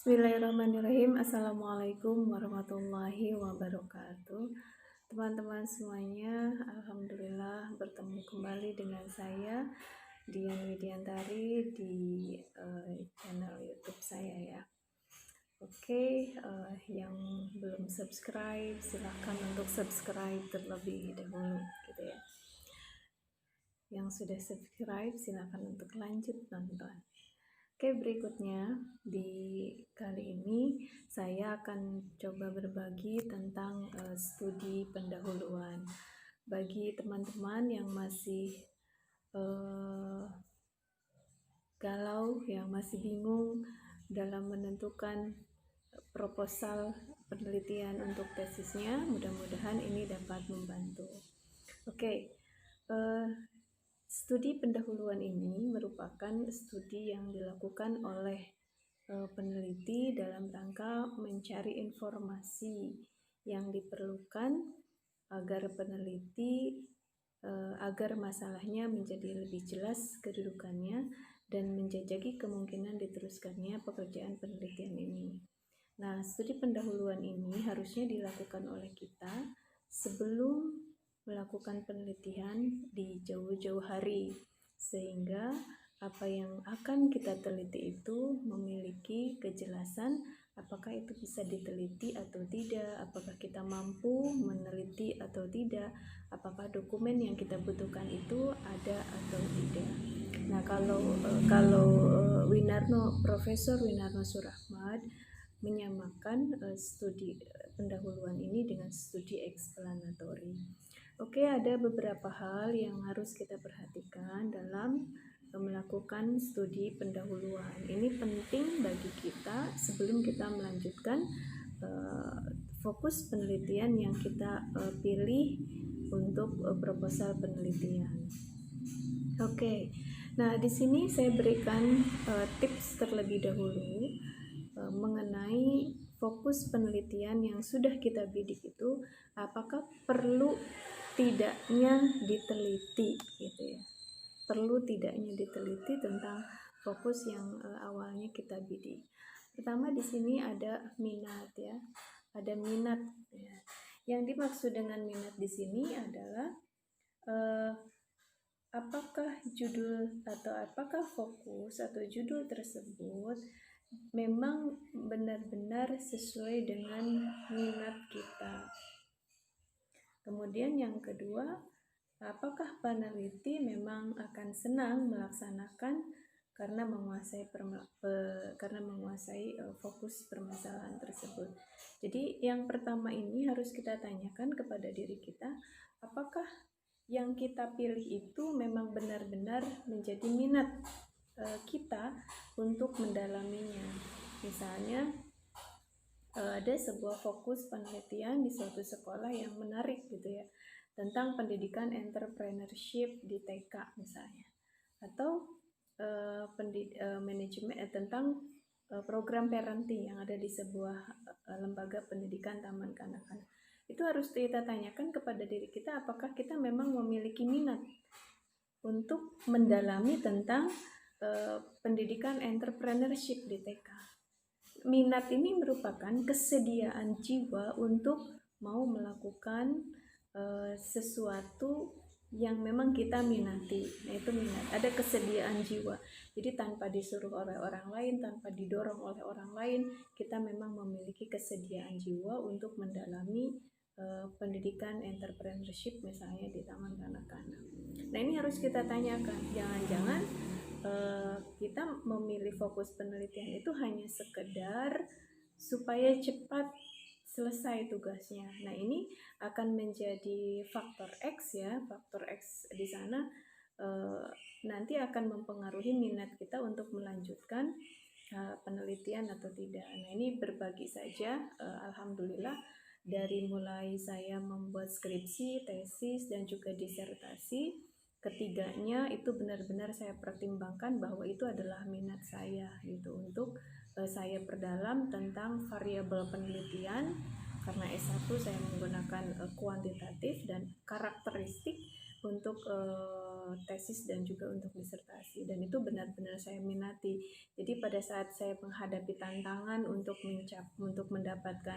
Bismillahirrahmanirrahim. Assalamualaikum warahmatullahi wabarakatuh. Teman-teman semuanya, alhamdulillah bertemu kembali dengan saya Dian Widiantari di channel YouTube saya ya. Oke, yang belum subscribe silahkan untuk subscribe terlebih dahulu gitu ya. Yang sudah subscribe silahkan untuk lanjut nonton. Oke, berikutnya di kali ini saya akan coba berbagi tentang studi pendahuluan. Bagi teman-teman yang masih galau, yang masih bingung dalam menentukan proposal penelitian untuk tesisnya, mudah-mudahan ini dapat membantu. Oke, studi pendahuluan ini merupakan studi yang dilakukan oleh peneliti dalam rangka mencari informasi yang diperlukan agar agar masalahnya menjadi lebih jelas kedudukannya dan menjajaki kemungkinan diteruskannya pekerjaan penelitian ini. Nah, studi pendahuluan ini harusnya dilakukan oleh kita sebelum melakukan penelitian di jauh-jauh hari, sehingga apa yang akan kita teliti itu memiliki kejelasan apakah itu bisa diteliti atau tidak, apakah kita mampu meneliti atau tidak, apakah dokumen yang kita butuhkan itu ada atau tidak. Nah, kalau Profesor Winarno Surahmad menyamakan studi pendahuluan ini dengan studi eksplanatori. Oke, ada beberapa hal yang harus kita perhatikan dalam melakukan studi pendahuluan. Ini penting bagi kita sebelum kita melanjutkan fokus penelitian yang kita pilih untuk proposal penelitian. Oke, nah di sini saya berikan tips terlebih dahulu mengenai fokus penelitian yang sudah kita bidik itu, apakah perlu tidaknya diteliti gitu ya. Perlu tidaknya diteliti tentang fokus yang awalnya kita bidik. Pertama di sini ada minat ya. Ada minat ya. Yang dimaksud dengan minat di sini adalah apakah judul atau apakah fokus atau judul tersebut memang benar-benar sesuai dengan minat kita. Kemudian yang kedua, apakah peneliti memang akan senang melaksanakan karena menguasai fokus permasalahan tersebut. Jadi yang pertama ini harus kita tanyakan kepada diri kita, apakah yang kita pilih itu memang benar-benar menjadi minat kita untuk mendalaminya. Misalnya ada sebuah fokus penelitian di suatu sekolah yang menarik gitu ya, tentang pendidikan entrepreneurship di TK misalnya, atau manajemen tentang program parenting yang ada di sebuah lembaga pendidikan taman kanak-kanak. Itu harus kita tanyakan kepada diri kita, apakah kita memang memiliki minat untuk mendalami tentang pendidikan entrepreneurship di TK. Minat ini merupakan kesediaan jiwa untuk mau melakukan sesuatu yang memang kita minati. Nah, itu minat, ada kesediaan jiwa. Jadi tanpa disuruh oleh orang lain, tanpa didorong oleh orang lain, kita memang memiliki kesediaan jiwa untuk mendalami pendidikan entrepreneurship misalnya di taman kanak-kanak. Nah, ini harus kita tanyakan, jangan-jangan kita memilih fokus penelitian itu hanya sekedar supaya cepat selesai tugasnya. Nah, ini akan menjadi faktor X ya, faktor X di sana nanti akan mempengaruhi minat kita untuk melanjutkan penelitian atau tidak. Nah, ini berbagi saja, alhamdulillah dari mulai saya membuat skripsi, tesis, dan juga disertasi, ketiganya itu benar-benar saya pertimbangkan bahwa itu adalah minat saya gitu, untuk saya perdalam tentang variabel penelitian, karena S1 saya menggunakan kuantitatif dan karakteristik untuk tesis dan juga untuk disertasi, dan itu benar-benar saya minati. Jadi pada saat saya menghadapi tantangan untuk mendapatkan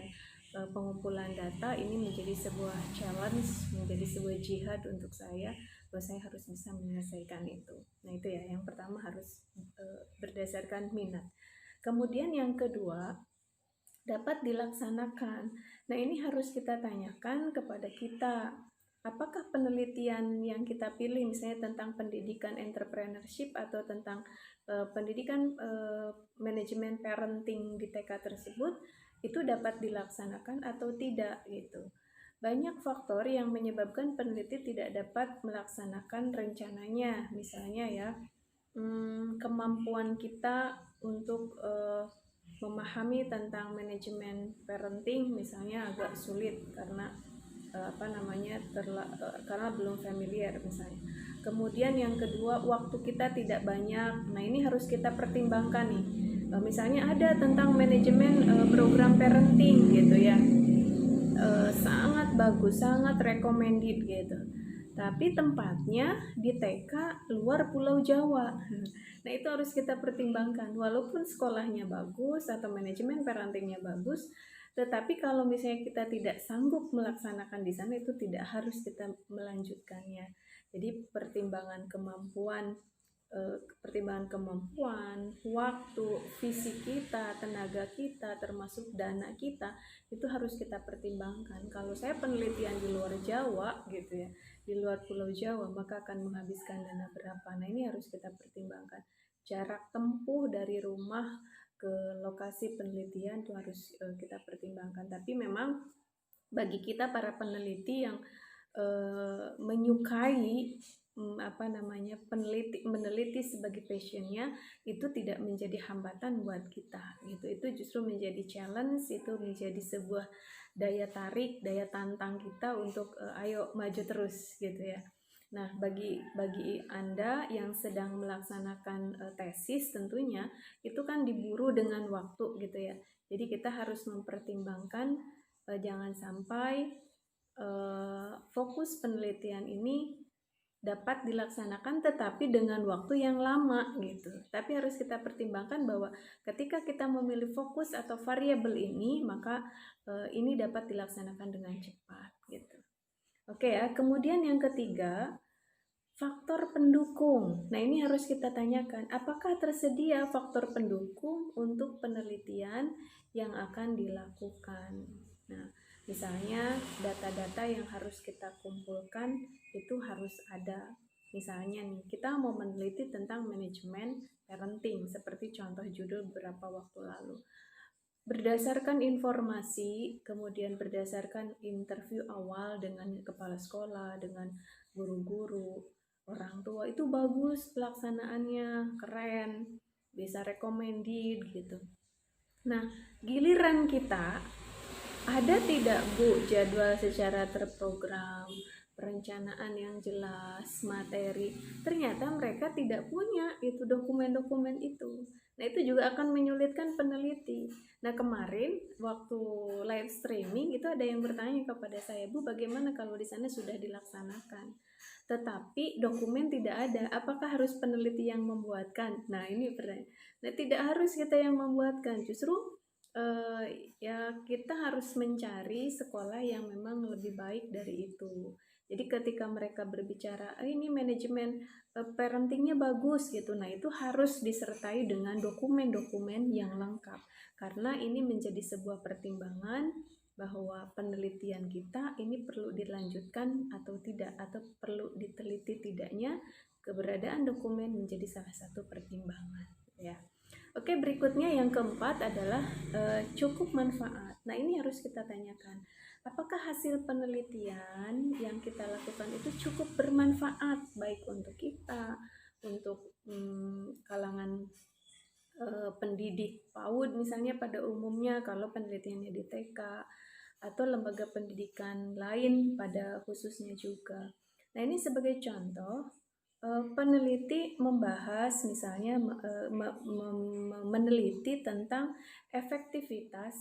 pengumpulan data, ini menjadi sebuah challenge, menjadi sebuah jihad untuk saya, bahwa saya harus bisa menyelesaikan itu. Nah itu ya, yang pertama harus berdasarkan minat. Kemudian yang kedua, dapat dilaksanakan. Nah ini harus kita tanyakan kepada kita, apakah penelitian yang kita pilih misalnya tentang pendidikan entrepreneurship atau tentang pendidikan manajemen parenting di TK tersebut itu dapat dilaksanakan atau tidak gitu. Banyak faktor yang menyebabkan peneliti tidak dapat melaksanakan rencananya, misalnya ya kemampuan kita untuk memahami tentang manajemen parenting misalnya agak sulit karena karena belum familiar misalnya. Kemudian yang kedua, waktu kita tidak banyak. Nah ini harus kita pertimbangkan nih. Misalnya ada tentang manajemen program parenting gitu ya, sangat bagus, sangat recommended gitu. Tapi tempatnya di TK luar Pulau Jawa. Nah itu harus kita pertimbangkan. Walaupun sekolahnya bagus atau manajemen parentingnya bagus, tetapi kalau misalnya kita tidak sanggup melaksanakan di sana, itu tidak harus kita melanjutkannya. Jadi pertimbangan kemampuan, waktu, fisik kita, tenaga kita, termasuk dana kita, itu harus kita pertimbangkan. Kalau saya penelitian di luar Jawa gitu ya, di luar Pulau Jawa, maka akan menghabiskan dana berapa. Nah ini harus kita pertimbangkan. Jarak tempuh dari rumah ke lokasi penelitian itu harus kita pertimbangkan. Tapi memang bagi kita para peneliti yang menyukai meneliti sebagai passionnya, itu tidak menjadi hambatan buat kita gitu. Itu justru menjadi challenge, itu menjadi sebuah daya tarik, daya tantang kita untuk ayo maju terus gitu ya. Nah bagi Anda yang sedang melaksanakan tesis, tentunya itu kan diburu dengan waktu gitu ya. Jadi kita harus mempertimbangkan jangan sampai fokus penelitian ini dapat dilaksanakan tetapi dengan waktu yang lama gitu. Tapi harus kita pertimbangkan bahwa ketika kita memilih fokus atau variabel ini, maka ini dapat dilaksanakan dengan cepat gitu. Oke ya, kemudian yang ketiga, faktor pendukung. Nah ini harus kita tanyakan, apakah tersedia faktor pendukung untuk penelitian yang akan dilakukan. Nah misalnya data-data yang harus kita kumpulkan itu harus ada. Misalnya nih, kita mau meneliti tentang manajemen parenting, seperti contoh judul beberapa waktu lalu. Berdasarkan informasi, kemudian berdasarkan interview awal dengan kepala sekolah, dengan guru-guru, orang tua, itu bagus pelaksanaannya, keren, bisa recommended gitu. Nah, giliran kita, ada tidak Bu jadwal secara terprogram, perencanaan yang jelas, materi? Ternyata mereka tidak punya itu dokumen-dokumen itu. Nah itu juga akan menyulitkan peneliti. Nah kemarin waktu live streaming itu ada yang bertanya kepada saya, Bu bagaimana kalau di sana sudah dilaksanakan? Tetapi dokumen tidak ada, apakah harus peneliti yang membuatkan? Nah ini pertanyaan. Nah tidak harus kita yang membuatkan, justru ya kita harus mencari sekolah yang memang lebih baik dari itu. Jadi ketika mereka berbicara ini manajemen parentingnya bagus gitu, nah itu harus disertai dengan dokumen-dokumen yang lengkap, karena ini menjadi sebuah pertimbangan bahwa penelitian kita ini perlu dilanjutkan atau tidak, atau perlu diteliti tidaknya. Keberadaan dokumen menjadi salah satu pertimbangan ya. Oke, berikutnya yang keempat adalah cukup manfaat. Nah ini harus kita tanyakan, apakah hasil penelitian yang kita lakukan itu cukup bermanfaat baik untuk kita, untuk kalangan pendidik PAUD misalnya pada umumnya kalau penelitiannya di TK, atau lembaga pendidikan lain pada khususnya juga. Nah ini sebagai contoh, peneliti membahas misalnya meneliti tentang efektivitas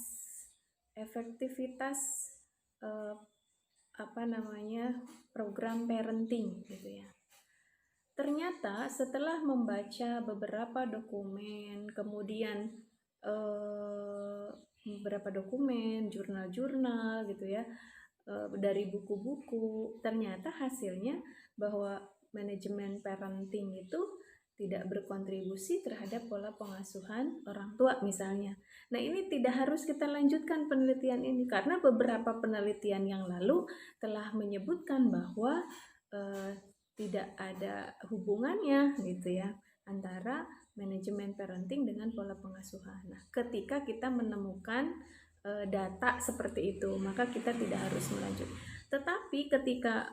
program parenting gitu ya. Ternyata setelah membaca beberapa dokumen, kemudian beberapa dokumen, jurnal-jurnal gitu ya, dari buku-buku, ternyata hasilnya bahwa manajemen parenting itu tidak berkontribusi terhadap pola pengasuhan orang tua misalnya. Nah, ini tidak harus kita lanjutkan penelitian ini karena beberapa penelitian yang lalu telah menyebutkan bahwa tidak ada hubungannya gitu ya antara manajemen parenting dengan pola pengasuhan. Nah, ketika kita menemukan data seperti itu, maka kita tidak harus melanjut. Tetapi ketika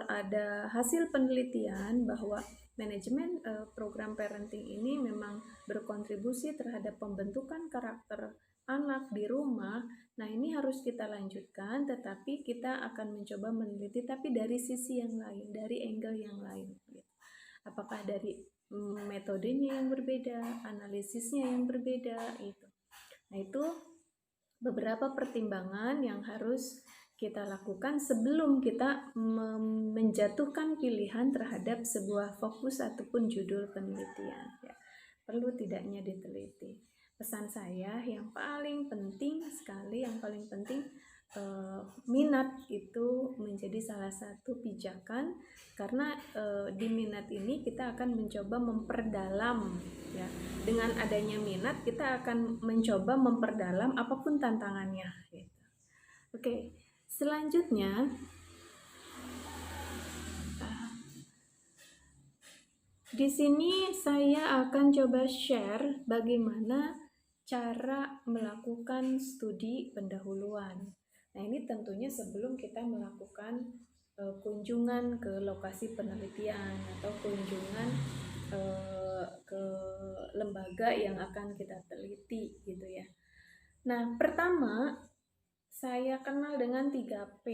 ada hasil penelitian bahwa manajemen program parenting ini memang berkontribusi terhadap pembentukan karakter anak di rumah, nah ini harus kita lanjutkan, tetapi kita akan mencoba meneliti tapi dari sisi yang lain, dari angle yang lain. Apakah dari metodenya yang berbeda, analisisnya yang berbeda, itu. Nah, itu beberapa pertimbangan yang harus kita lakukan sebelum kita menjatuhkan pilihan terhadap sebuah fokus ataupun judul penelitian. Ya, perlu tidaknya diteliti. Pesan saya yang paling penting sekali, yang paling penting minat itu menjadi salah satu pijakan, karena di minat ini kita akan mencoba memperdalam ya. Dengan adanya minat kita akan mencoba memperdalam apapun tantangannya gitu. Oke, selanjutnya di sini saya akan coba share bagaimana cara melakukan studi pendahuluan. Nah, ini tentunya sebelum kita melakukan kunjungan ke lokasi penelitian atau kunjungan ke lembaga yang akan kita teliti gitu ya. Nah, pertama saya kenal dengan 3P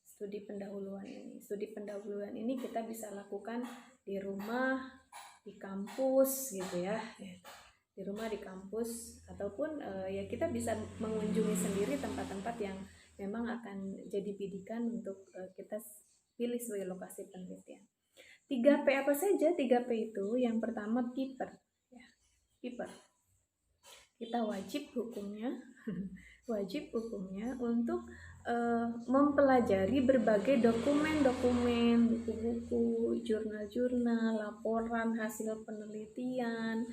studi pendahuluan ini. Studi pendahuluan ini kita bisa lakukan di rumah, di kampus gitu ya. Di rumah, di kampus, ataupun ya kita bisa mengunjungi sendiri tempat-tempat yang memang akan jadi bidikan untuk kita pilih sebagai lokasi penelitian. 3P apa saja? 3P itu yang pertama paper ya. Paper. Kita wajib hukumnya untuk mempelajari berbagai dokumen-dokumen, buku-buku, jurnal-jurnal, laporan hasil penelitian,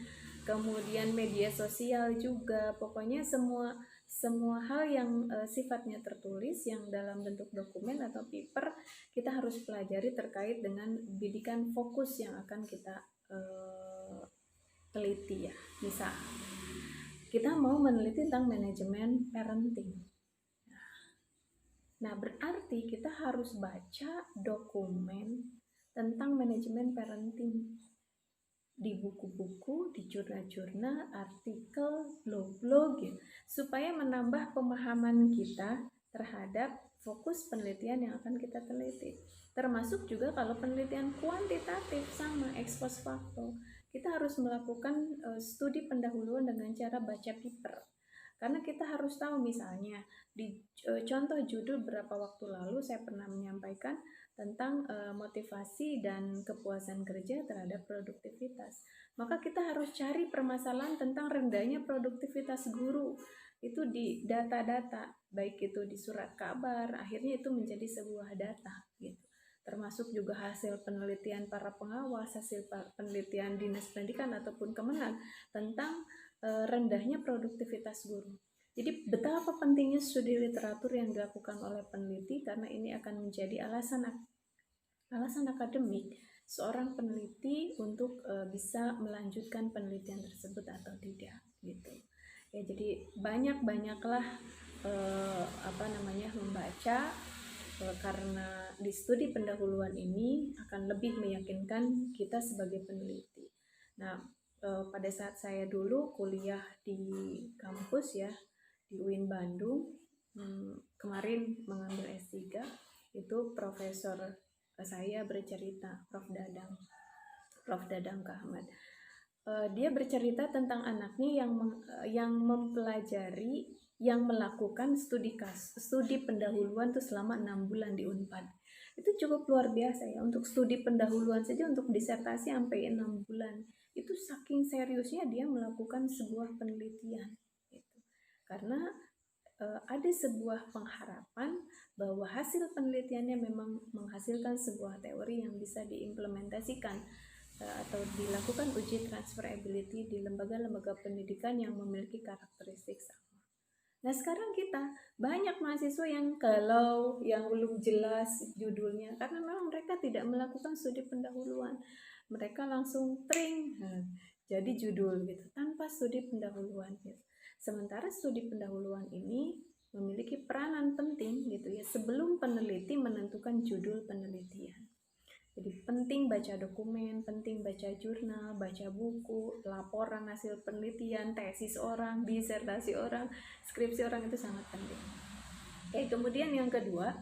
kemudian media sosial juga, pokoknya semua hal yang sifatnya tertulis yang dalam bentuk dokumen atau paper kita harus pelajari terkait dengan bidikan fokus yang akan kita teliti ya. Misal kita mau meneliti tentang manajemen parenting. Nah, berarti kita harus baca dokumen tentang manajemen parenting di buku-buku, di jurnal-jurnal, artikel, blog-blog ya, supaya menambah pemahaman kita terhadap fokus penelitian yang akan kita teliti. Termasuk juga kalau penelitian kuantitatif sama expose facto, kita harus melakukan studi pendahuluan dengan cara baca paper. Karena kita harus tahu, misalnya di contoh judul beberapa waktu lalu saya pernah menyampaikan tentang motivasi dan kepuasan kerja terhadap produktivitas. Maka kita harus cari permasalahan tentang rendahnya produktivitas guru. Itu di data-data, baik itu di surat kabar, akhirnya itu menjadi sebuah data gitu. Termasuk juga hasil penelitian para pengawas, hasil penelitian Dinas Pendidikan ataupun Kemenag tentang rendahnya produktivitas guru. Jadi betapa pentingnya studi literatur yang dilakukan oleh peneliti, karena ini akan menjadi alasan akademik seorang peneliti untuk bisa melanjutkan penelitian tersebut atau tidak gitu. Ya, jadi banyaklah membaca, karena di studi pendahuluan ini akan lebih meyakinkan kita sebagai peneliti. Nah, pada saat saya dulu kuliah di kampus ya, di UIN Bandung, kemarin mengambil S3, itu profesor saya bercerita, Prof. Dadang Kahmat. dia bercerita tentang anaknya yang mempelajari, yang melakukan studi pendahuluan itu selama 6 bulan di Unpad. Itu cukup luar biasa ya, untuk studi pendahuluan saja, untuk disertasi sampai 6 bulan. Itu saking seriusnya dia melakukan sebuah penelitian gitu. Karena ada sebuah pengharapan bahwa hasil penelitiannya memang menghasilkan sebuah teori yang bisa diimplementasikan atau dilakukan uji transferability di lembaga-lembaga pendidikan yang memiliki karakteristik sama. Nah, sekarang kita banyak mahasiswa yang galau, yang belum jelas judulnya, karena memang mereka tidak melakukan studi pendahuluan. Mereka langsung tring, jadi judul gitu, tanpa studi pendahuluan gitu. Sementara studi pendahuluan ini memiliki peranan penting gitu ya, sebelum peneliti menentukan judul penelitian. Jadi penting baca dokumen, penting baca jurnal, baca buku, laporan hasil penelitian, tesis orang, disertasi orang, skripsi orang, itu sangat penting. Kemudian yang kedua,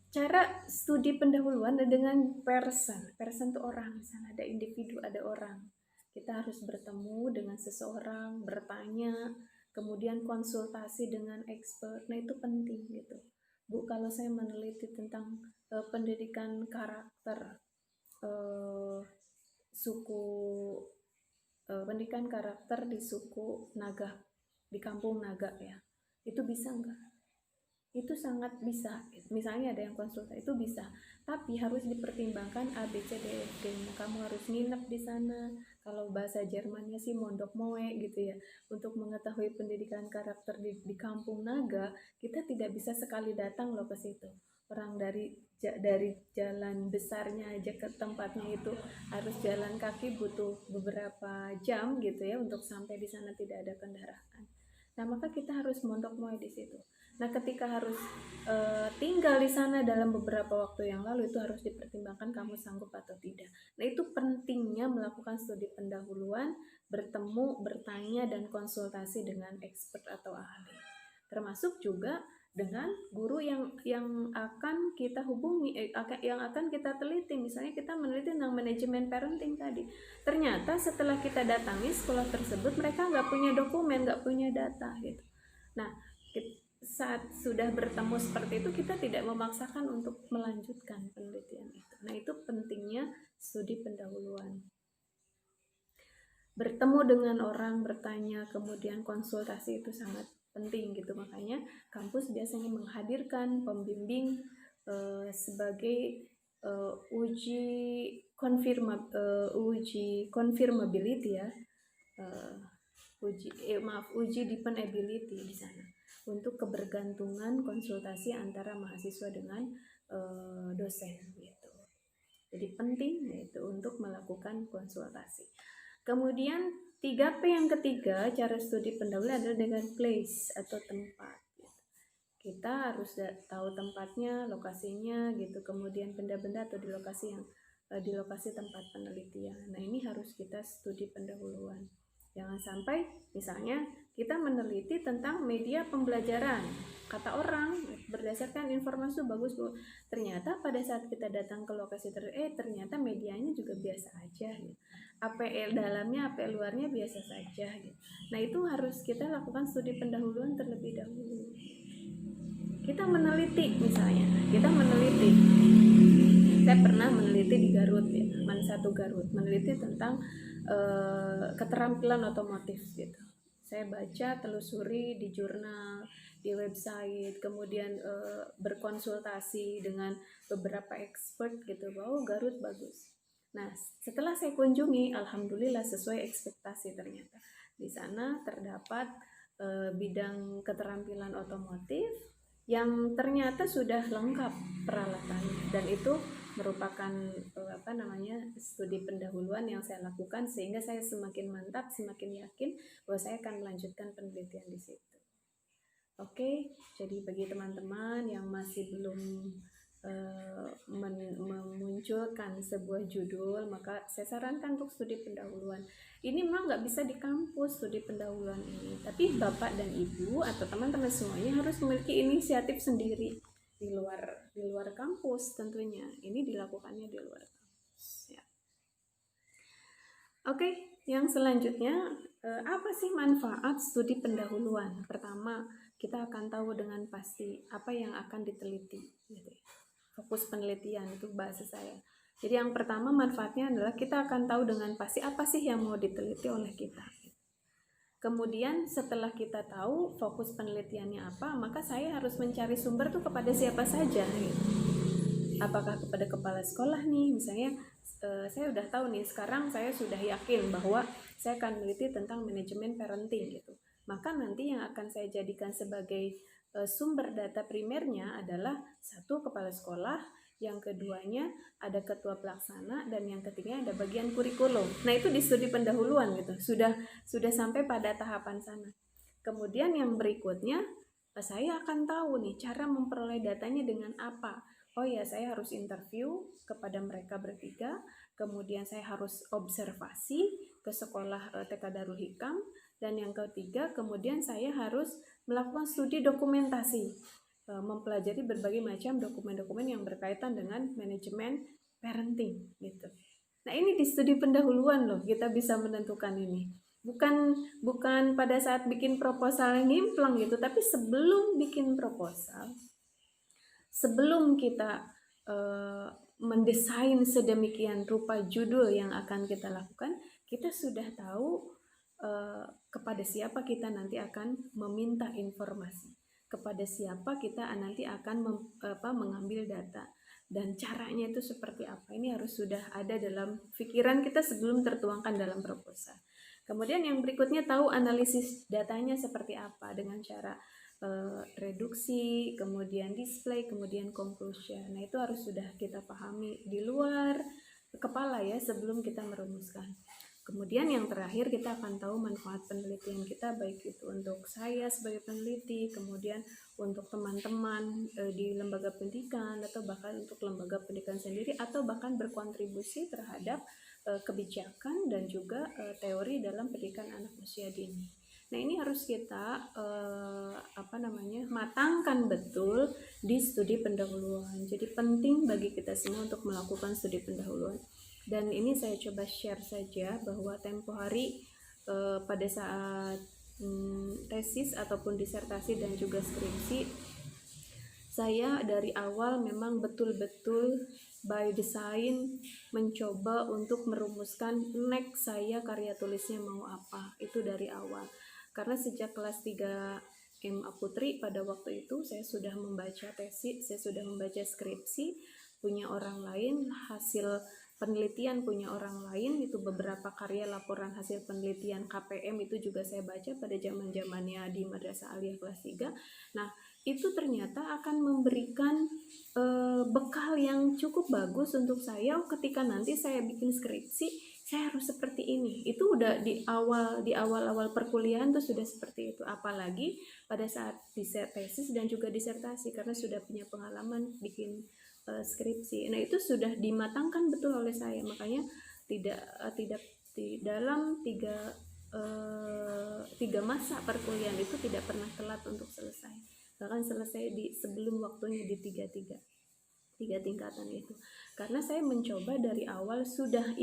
cara studi pendahuluan dengan person itu orang, misalnya ada individu, ada orang. Kita harus bertemu dengan seseorang, bertanya, kemudian konsultasi dengan expert. Nah, itu penting gitu. Bu, kalau saya meneliti tentang pendidikan karakter suku pendidikan karakter di suku Naga, di kampung Naga ya, itu bisa enggak? Itu sangat bisa. Misalnya ada yang konsultasi, itu bisa, tapi harus dipertimbangkan A, B, C, D, F, G. Kamu harus nginep di sana. Kalau bahasa Jermannya sih mondok moe gitu ya. Untuk mengetahui pendidikan karakter di kampung Naga, kita tidak bisa sekali datang loh ke situ. Orang dari jalan besarnya aja ke tempatnya itu harus jalan kaki, butuh beberapa jam gitu ya untuk sampai di sana, tidak ada kendaraan. Nah, maka kita harus mondok moe di situ. Nah, ketika harus tinggal di sana dalam beberapa waktu yang lalu, itu harus dipertimbangkan kamu sanggup atau tidak. Nah, itu pentingnya melakukan studi pendahuluan, bertemu, bertanya, dan konsultasi dengan expert atau ahli. Termasuk juga dengan guru yang akan kita hubungi, yang akan kita teliti. Misalnya kita meneliti tentang manajemen parenting tadi. Ternyata setelah kita datangi sekolah tersebut, mereka nggak punya dokumen, nggak punya data gitu. Nah, saat sudah bertemu seperti itu, kita tidak memaksakan untuk melanjutkan penelitian itu. Nah, itu pentingnya studi pendahuluan. Bertemu dengan orang, bertanya, kemudian konsultasi, itu sangat penting gitu. Makanya kampus biasanya menghadirkan pembimbing sebagai uji confirmability ya, uji dependability di sana, untuk kebergantungan konsultasi antara mahasiswa dengan dosen gitu. Jadi penting yaitu untuk melakukan konsultasi. Kemudian 3P yang ketiga, cara studi pendahuluan adalah dengan place atau tempat. Kita harus tahu tempatnya, lokasinya gitu, kemudian benda-benda atau di lokasi tempat penelitian. Nah, ini harus kita studi pendahuluan. Jangan sampai misalnya kita meneliti tentang media pembelajaran, kata orang berdasarkan informasi bagus, Bu. Ternyata pada saat kita datang ke lokasi ternyata medianya juga biasa aja gitu. APL dalamnya, APL luarnya biasa saja gitu. Nah, itu harus kita lakukan studi pendahuluan terlebih dahulu. Kita meneliti, misalnya saya pernah meneliti di Garut ya, Man1 Garut, meneliti tentang keterampilan otomotif gitu. Saya baca, telusuri di jurnal, di website, kemudian berkonsultasi dengan beberapa expert gitu, bahwa Garut bagus. Nah, setelah saya kunjungi, alhamdulillah sesuai ekspektasi. Ternyata di sana terdapat bidang keterampilan otomotif yang ternyata sudah lengkap peralatannya, dan itu merupakan studi pendahuluan yang saya lakukan, sehingga saya semakin mantap, semakin yakin bahwa saya akan melanjutkan penelitian di situ. Oke, jadi bagi teman-teman yang masih belum memunculkan sebuah judul, maka saya sarankan untuk studi pendahuluan. Ini memang nggak bisa di kampus studi pendahuluan ini, tapi Bapak dan Ibu atau teman-teman semuanya harus memiliki inisiatif sendiri di luar kampus tentunya. Ini dilakukannya di luar kampus ya. Oke, Yang selanjutnya, apa sih manfaat studi pendahuluan? Pertama, kita akan tahu dengan pasti apa yang akan diteliti, gitu ya. Fokus penelitian itu bahasa saya. Jadi yang pertama manfaatnya adalah kita akan tahu dengan pasti apa sih yang mau diteliti oleh kita. Kemudian setelah kita tahu fokus penelitiannya apa, maka saya harus mencari sumber tuh kepada siapa saja, gitu. Apakah kepada kepala sekolah nih, misalnya saya udah tahu nih, sekarang saya sudah yakin bahwa saya akan meneliti tentang manajemen parenting gitu. Maka nanti yang akan saya jadikan sebagai sumber data primernya adalah satu, kepala sekolah, yang keduanya ada ketua pelaksana, dan yang ketiganya ada bagian kurikulum. Nah, itu di studi pendahuluan gitu. Sudah sampai pada tahapan sana. Kemudian yang berikutnya, saya akan tahu nih cara memperoleh datanya dengan apa. Oh ya, saya harus interview kepada mereka bertiga, kemudian saya harus observasi ke sekolah TK Darul Hikam, dan yang ketiga, kemudian saya harus melakukan studi dokumentasi, mempelajari berbagai macam dokumen-dokumen yang berkaitan dengan manajemen parenting gitu. Nah, ini di studi pendahuluan loh kita bisa menentukan ini. Bukan pada saat bikin proposal yang ngimplang gitu, tapi sebelum bikin proposal, sebelum kita mendesain sedemikian rupa judul yang akan kita lakukan, kita sudah tahu kepada siapa kita nanti akan meminta informasi, kepada siapa kita nanti akan mengambil data, dan caranya itu seperti apa. Ini harus sudah ada dalam pikiran kita sebelum tertuangkan dalam proposal. Kemudian yang berikutnya, tahu analisis datanya seperti apa dengan cara reduksi, kemudian display, kemudian conclusion. Nah, itu harus sudah kita pahami di luar kepala ya sebelum kita merumuskan. Kemudian yang terakhir, kita akan tahu manfaat penelitian kita, baik itu untuk saya sebagai peneliti, kemudian untuk teman-teman di lembaga pendidikan, atau bahkan untuk lembaga pendidikan sendiri, atau bahkan berkontribusi terhadap kebijakan dan juga teori dalam pendidikan anak usia dini. Nah, ini harus kita matangkan betul di studi pendahuluan. Jadi penting bagi kita semua untuk melakukan studi pendahuluan. Dan ini saya coba share saja bahwa tempo hari pada saat tesis ataupun disertasi dan juga skripsi, saya dari awal memang betul-betul by design mencoba untuk merumuskan next saya karya tulisnya mau apa. Itu dari awal. Karena sejak kelas 3 MA Putri pada waktu itu saya sudah membaca tesis, saya sudah membaca skripsi punya orang lain, hasil penelitian punya orang lain, itu beberapa karya laporan hasil penelitian KPM itu juga saya baca pada zaman-zamannya di Madrasah Aliyah kelas 3. Nah, itu ternyata akan memberikan bekal yang cukup bagus untuk saya ketika nanti saya bikin skripsi, saya harus seperti ini. Itu udah di awal-awal perkuliahan tuh sudah seperti itu. Apalagi pada saat tesis dan juga disertasi, karena sudah punya pengalaman bikin skripsi. Nah, itu sudah dimatangkan betul oleh saya. Makanya tidak di dalam tiga masa perkuliahan itu tidak pernah telat untuk selesai. Bahkan selesai di sebelum waktunya di tiga tingkatan itu. Karena saya mencoba dari awal sudah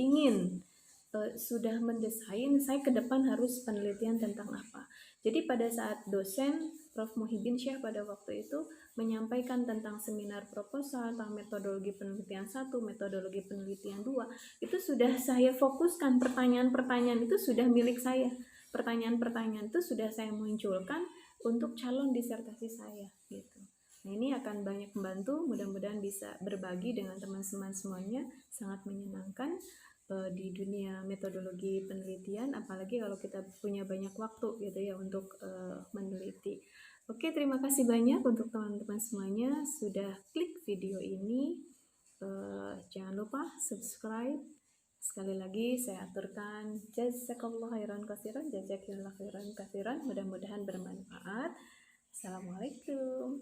mendesain saya ke depan harus penelitian tentang apa. Jadi pada saat dosen Prof. Muhyiddin Syah pada waktu itu menyampaikan tentang seminar proposal, tentang metodologi penelitian 1, metodologi penelitian 2, itu sudah saya fokuskan, pertanyaan-pertanyaan itu sudah milik saya. Pertanyaan-pertanyaan itu sudah saya munculkan untuk calon disertasi saya gitu. Nah, ini akan banyak membantu, mudah-mudahan bisa berbagi dengan teman-teman semuanya, sangat menyenangkan di dunia metodologi penelitian, apalagi kalau kita punya banyak waktu gitu ya untuk meneliti. Oke, terima kasih banyak untuk teman-teman semuanya sudah klik video ini. Jangan lupa subscribe. Sekali lagi saya aturkan jazakallahu khairan katsiran, jazakillahu khairan katsiran. Mudah-mudahan bermanfaat. Assalamualaikum.